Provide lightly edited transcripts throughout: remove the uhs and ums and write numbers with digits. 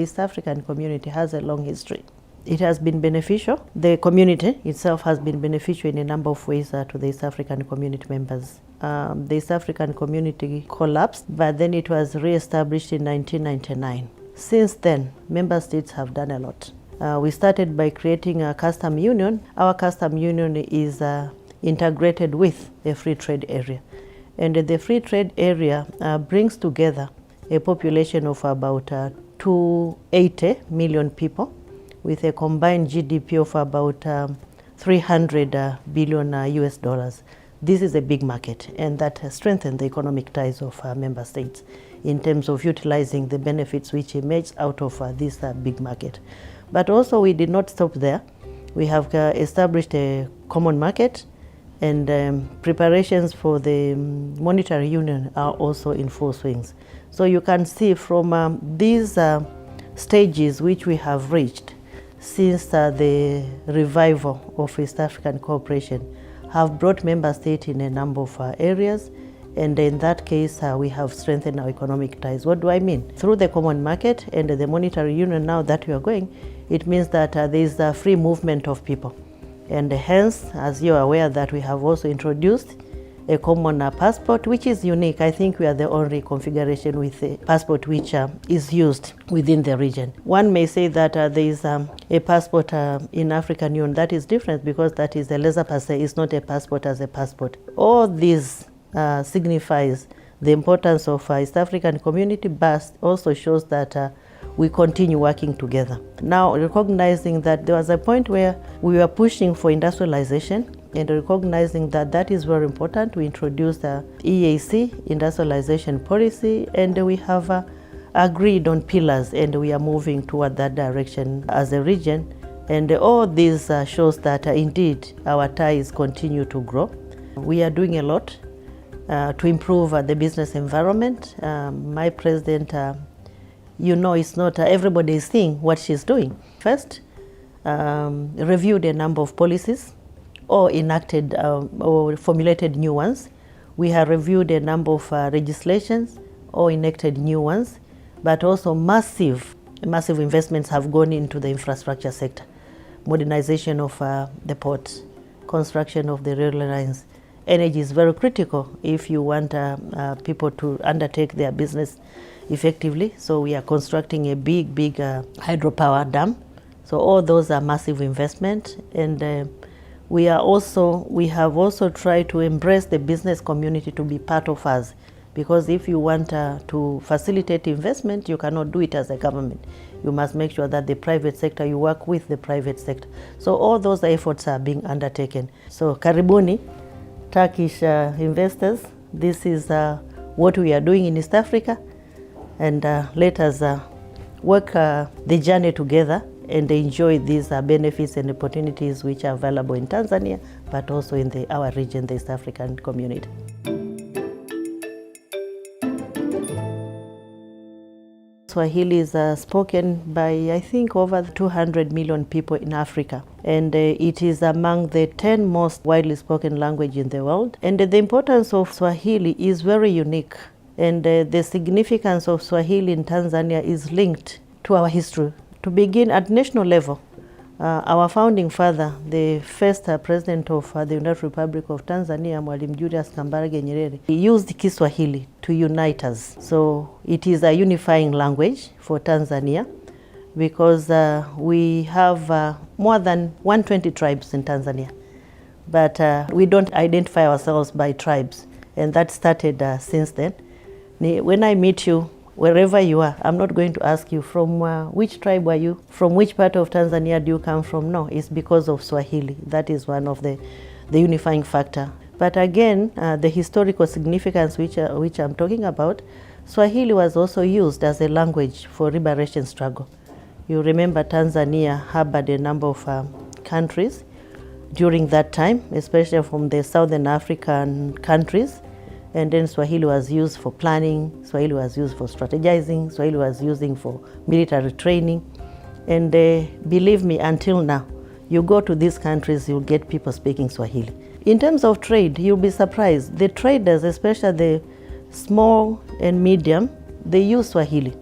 East African community has a long history. It has been beneficial. The community itself has been beneficial in a number of ways to the East African community members. The East African community collapsed, but then it was re-established in 1999. Since then, member states have done a lot. We started by creating a custom union. Our custom union is integrated with a free trade area. And the free trade area brings together a population of about 280 million people with a combined GDP of about 300 billion US dollars. This is a big market, and that has strengthened the economic ties of member states in terms of utilizing the benefits which emerge out of this big market. But also we did not stop there. We have established a common market, and preparations for the monetary union are also in full swings. So you can see from these stages which we have reached since the revival of East African cooperation have brought member states in a number of areas, and in that case we have strengthened our economic ties. What do I mean? Through the common market and the monetary union now that we are going, it means that there is a free movement of people. And hence, as you are aware, that we have also introduced a common passport, which is unique. I think we are the only configuration with a passport which is used within the region. One may say that there is a passport in African Union that is different because that is a laissez-passer, it's not a passport as a passport. All this signifies the importance of East African community, but also shows that we continue working together. Now, recognizing that there was a point where we were pushing for industrialization, and recognizing that that is very important, we introduced the EAC, industrialization policy, and we have agreed on pillars, and we are moving toward that direction as a region. And all this shows that indeed our ties continue to grow. We are doing a lot to improve the business environment. My president, you know, it's not everybody is seeing what she's doing. First, reviewed a number of policies or enacted or formulated new ones. We have reviewed a number of legislations or enacted new ones, but also massive investments have gone into the infrastructure sector. Modernization of the ports, construction of the rail lines. Energy is very critical if you want people to undertake their business effectively. So we are constructing a big hydropower dam. So all those are massive investments, and we have also tried to embrace the business community to be part of us, because if you want to facilitate investment, you cannot do it as a government. You must make sure that the private sector, you work with the private sector. So all those efforts are being undertaken. So karibuni, Turkish investors, this is what we are doing in East Africa, and let us work the journey together and enjoy these benefits and opportunities which are available in Tanzania, but also in our region, the East African community. Swahili is spoken by, I think, over 200 million people in Africa, and it is among the 10 most widely spoken languages in the world. And the importance of Swahili is very unique, and the significance of Swahili in Tanzania is linked to our history. To begin, at national level, our founding father, the first president of the United Republic of Tanzania, Mwalimu Julius Kambarage Nyerere, he used Kiswahili to unite us. So it is a unifying language for Tanzania, because we have more than 120 tribes in Tanzania, but we don't identify ourselves by tribes, and that started since then. When I meet you, wherever you are, I'm not going to ask you from which tribe are you, from which part of Tanzania do you come from. No, it's because of Swahili. That is one of the unifying factor. But again, the historical significance which I'm talking about, Swahili was also used as a language for liberation struggle. You remember Tanzania harbored a number of countries during that time, especially from the Southern African countries. And then Swahili was used for planning, Swahili was used for strategizing, Swahili was used for military training. And believe me, until now, you go to these countries, you'll get people speaking Swahili. In terms of trade, you'll be surprised. The traders, especially the small and medium, they use Swahili.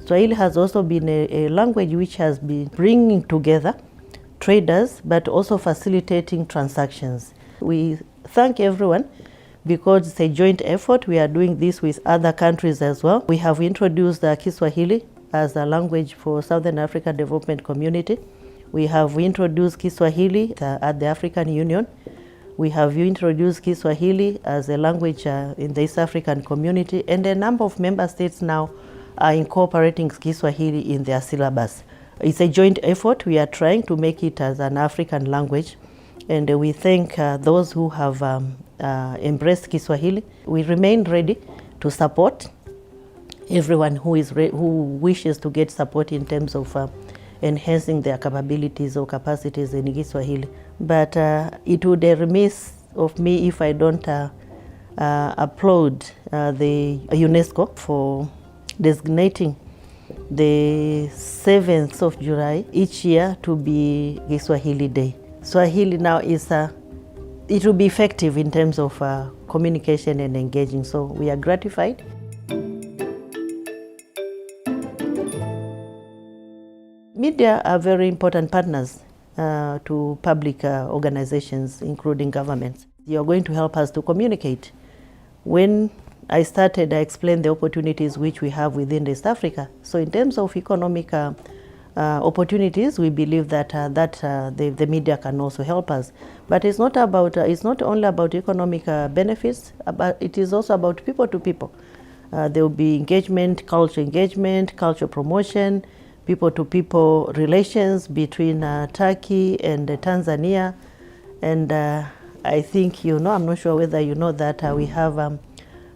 Swahili has also been a language which has been bringing together traders, but also facilitating transactions. We thank everyone because it's a joint effort. We are doing this with other countries as well. We have introduced Kiswahili as a language for Southern Africa Development Community. We have introduced Kiswahili at the African Union. We have introduced Kiswahili as a language in the East African Community, and a number of member states now are incorporating Kiswahili in their syllabus. It's a joint effort. We are trying to make it as an African language, and we thank those who have embraced Kiswahili. We remain ready to support everyone who wishes to get support in terms of enhancing their capabilities or capacities in Kiswahili. But it would be remiss of me if I don't applaud the UNESCO for designating the 7th of July each year to be Kiswahili Day. Swahili now is it will be effective in terms of communication and engaging, so we are gratified. Media are very important partners to public organizations, including governments. You are going to help us to communicate. When I started, I explained the opportunities which we have within East Africa. So in terms of economic opportunities, we believe that the media can also help us. But it's not only about economic benefits, but it is also about people to people. There will be engagement, culture promotion, people to people relations between Turkey and Tanzania. And I think I'm not sure whether you know that we have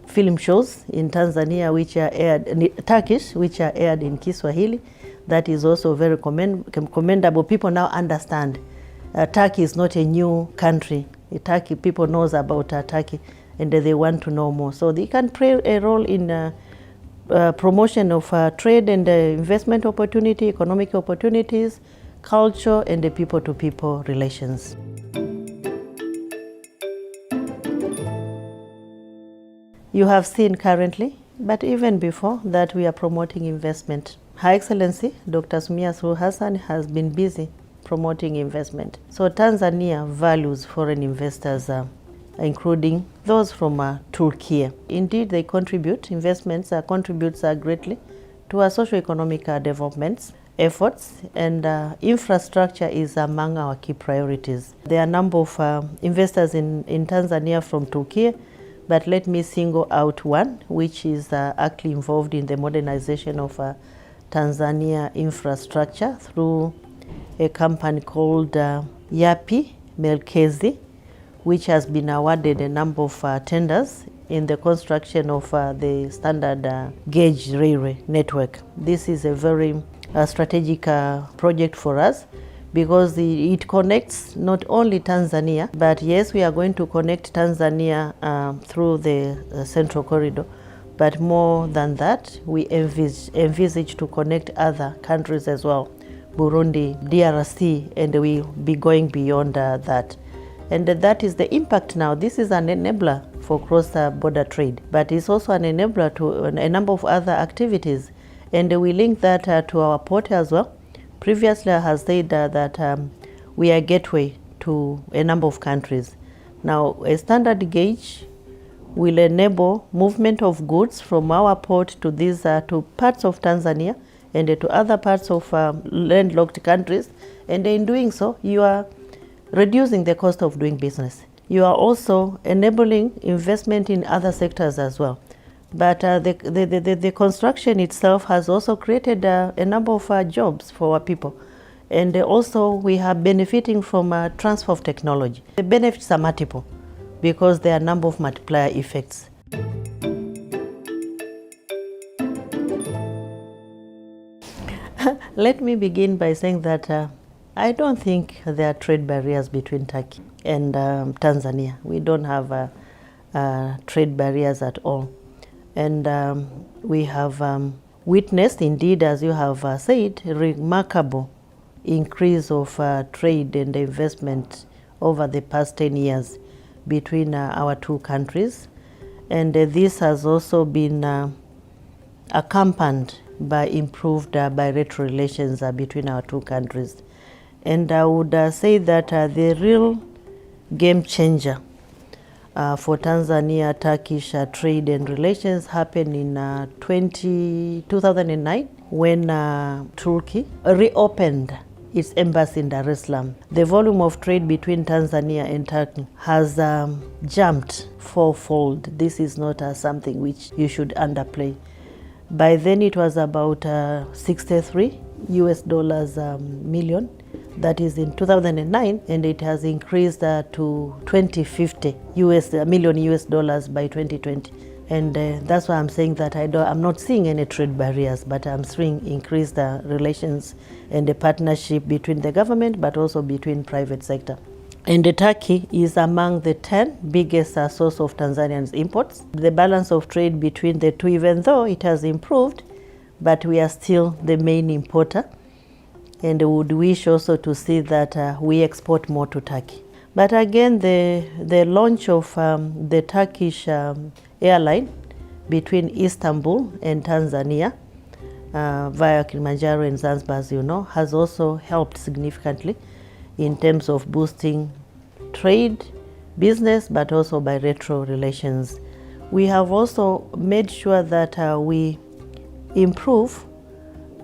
film shows in Tanzania which are aired, Turkish, which are aired in Kiswahili. That is also very commendable. People now understand Turkey is not a new country. Turkey, people knows about Turkey, and they want to know more. So they can play a role in promotion of trade and investment opportunity, economic opportunities, culture, and the people-to-people relations. You have seen currently, but even before that, we are promoting investment. Her Excellency, Dr. Samia Suluhu Hassan, has been busy promoting investment. So Tanzania values foreign investors, including those from Turkey. Indeed, they investments contributes greatly to our socio-economic developments efforts, and infrastructure is among our key priorities. There are a number of investors in Tanzania from Turkey, but let me single out one, which is actually involved in the modernization of Tanzania infrastructure through a company called Yapi Melkezi, which has been awarded a number of tenders in the construction of the standard gauge railway network. This is a very strategic project for us, because it connects not only Tanzania, but yes, we are going to connect Tanzania through the Central Corridor, but more than that, we envisage to connect other countries as well, Burundi, DRC, and we'll be going beyond that. And that is the impact now. This is an enabler for cross-border trade, but it's also an enabler to a number of other activities. And we link that to our port as well. Previously, I have said that we are a gateway to a number of countries. Now, a standard gauge will enable movement of goods from our port to these to parts of Tanzania and to other parts of landlocked countries. And in doing so, you are reducing the cost of doing business. You are also enabling investment in other sectors as well. But the construction itself has also created a number of jobs for our people. And also we are benefiting from transfer of technology. The benefits are multiple because there are a number of multiplier effects. Let me begin by saying that I don't think there are trade barriers between Turkey and Tanzania. We don't have trade barriers at all. And we have witnessed, indeed, as you have said, a remarkable increase of trade and investment over the past 10 years between our two countries. And this has also been accompanied by improved bilateral relations between our two countries. And I would say that the real game changer for Tanzania-Turkish trade and relations happened in 2009 when Turkey reopened its embassy in Dar es Salaam. The volume of trade between Tanzania and Turkey has jumped fourfold. This is not something which you should underplay. By then it was about 63 US dollars million. That is in 2009, and it has increased to 2050 million US dollars by 2020. And that's why I'm saying that I'm not seeing any trade barriers, but I'm seeing increased relations and the partnership between the government, but also between private sector. And Turkey is among the 10 biggest source of Tanzanians' imports. The balance of trade between the two, even though it has improved, but we are still the main importer. And would wish also to see that we export more to Turkey. But again, the launch of the Turkish airline between Istanbul and Tanzania via Kilimanjaro and Zanzibar, as you know, has also helped significantly in terms of boosting trade, business, but also bilateral relations. We have also made sure that we improve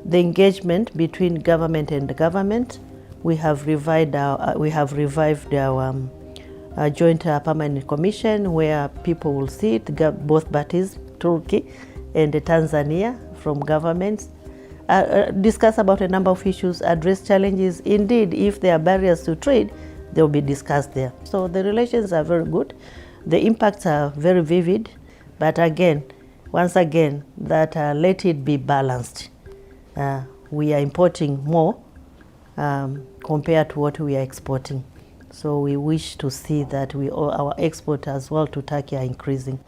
the engagement between government and government. We have revived our joint permanent commission where people will sit, both parties, Turkey and Tanzania, from governments, discuss about a number of issues, address challenges. Indeed, if there are barriers to trade, they will be discussed there. So the relations are very good. The impacts are very vivid, but again, once again, that let it be balanced. We are importing more compared to what we are exporting. So we wish to see that our exports as well to Turkey are increasing.